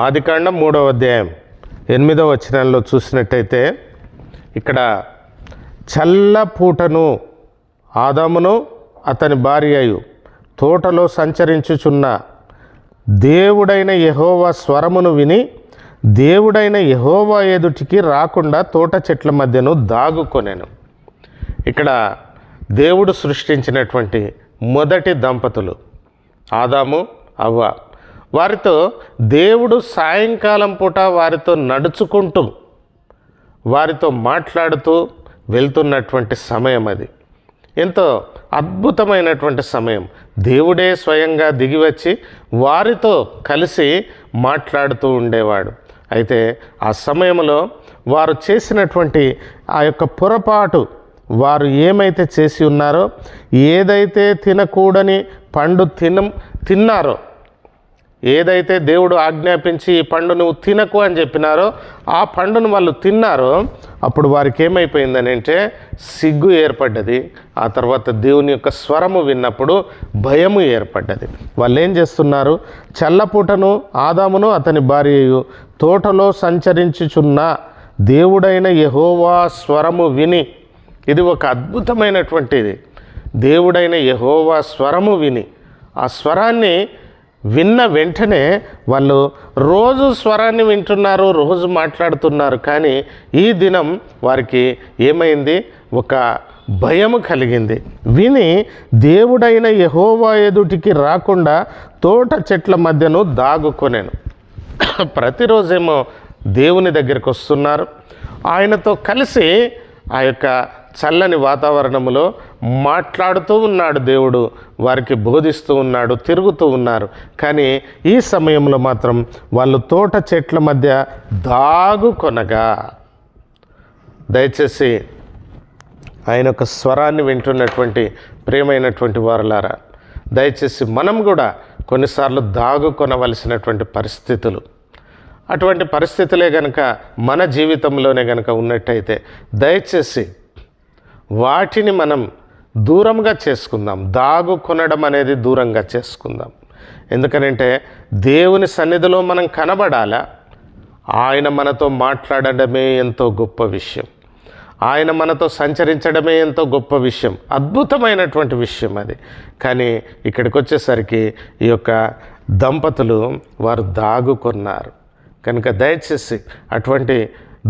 ఆదికాండం 3వ అధ్యాయం 8వ వచనంలో చూసినట్టయితే ఇక్కడ చల్లపూటను ఆదామును అతని భార్యయు తోటలో సంచరించుచున్న దేవుడైన యెహోవా స్వరమును విని దేవుడైన యెహోవా ఎదుటికి రాకుండా తోట చెట్ల మధ్యను దాగుకొనెను. ఇక్కడ దేవుడు సృష్టించినటువంటి మొదటి దంపతులు ఆదాము అవ్వ. వారితో దేవుడు సాయంకాలం పూట వారితో నడుచుకుంటూ వారితో మాట్లాడుతూ వెళ్తున్నటువంటి సమయం అది. ఎంతో అద్భుతమైనటువంటి సమయం. దేవుడే స్వయంగా దిగివచ్చి వారితో కలిసి మాట్లాడుతూ ఉండేవాడు. అయితే ఆ సమయంలో వారు చేసినటువంటి ఆ యొక్క పొరపాటు, వారు ఏమైతే చేసి ఉన్నారో, ఏదైతే తినకూడని పండు తిన్నారో, ఏదైతే దేవుడు ఆజ్ఞాపించి ఈ పండు నువ్వు తినకు అని చెప్పినారో ఆ పండును వాళ్ళు తిన్నారో అప్పుడు వారికి ఏమైపోయిందని అంటే సిగ్గు ఏర్పడ్డది. ఆ తర్వాత దేవుని యొక్క స్వరము విన్నప్పుడు భయము ఏర్పడ్డది. వాళ్ళు ఏం చేస్తున్నారు? చల్లపూటను ఆదామును అతని భార్యయు తోటలో సంచరించుచున్న దేవుడైన యెహోవా స్వరము విని, ఇది ఒక అద్భుతమైనటువంటిది. దేవుడైన యెహోవా స్వరము విని, ఆ స్వరాన్ని విన్న వెంటనే వాళ్ళు రోజు స్వరాన్ని వింటున్నారు, రోజు మాట్లాడుతున్నారు. కానీ ఈ దినం వారికి ఏమైంది? ఒక భయము కలిగింది. విని దేవుడైన యెహోవా ఎదుటికి రాకుండా తోట చెట్ల మధ్యను దాగుకొనెను. ప్రతిరోజేమో దేవుని దగ్గరికి వస్తున్నారు, ఆయనతో కలిసి ఆ యొక్క చల్లని వాతావరణంలో మాట్లాడుతూ ఉన్నాడు దేవుడు, వారికి బోధిస్తూ ఉన్నాడు, తిరుగుతూ ఉన్నారు. కానీ ఈ సమయంలో మాత్రం వాళ్ళు తోట చెట్ల మధ్య దాగుకొనగా, దయచేసి ఆయన యొక్క స్వరాన్ని వింటున్నటువంటి ప్రియమైనటువంటి వారులారా, దయచేసి మనం కూడా కొన్నిసార్లు దాగుకొనవలసినటువంటి పరిస్థితులు, అటువంటి పరిస్థితులే కనుక మన జీవితంలోనే కనుక ఉన్నట్టయితే దయచేసి వాటిని మనం దూరంగా చేసుకుందాం. దాగుకొనడం అనేది దూరంగా చేసుకుందాం. ఎందుకనంటే దేవుని సన్నిధిలో మనం కనబడాలా. ఆయన మనతో మాట్లాడడమే ఎంతో గొప్ప విషయం. ఆయన మనతో సంచరించడమే ఎంతో గొప్ప విషయం, అద్భుతమైనటువంటి విషయం అది. కానీ ఇక్కడికి వచ్చేసరికి ఈ యొక్క దంపతులు వారు దాగుకొన్నారు. కనుక దయచేసి అటువంటి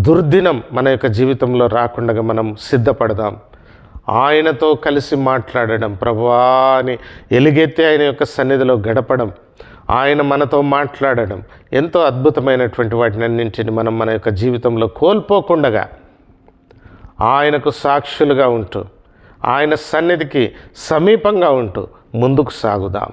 దుర్దినం మన యొక్క జీవితంలో రాకుండా మనం సిద్ధపడదాం. ఆయనతో కలిసి మాట్లాడడం, ప్రభువా అని ఎలుగెత్తి ఆయన యొక్క సన్నిధిలో గడపడం, ఆయన మనతో మాట్లాడడం, ఎంతో అద్భుతమైనటువంటి వాటిని అన్నింటిని మనం మన యొక్క జీవితంలో కోల్పోకుండా ఆయనకు సాక్షులుగా ఉంటూ, ఆయన సన్నిధికి సమీపంగా ఉంటూ ముందుకు సాగుదాం.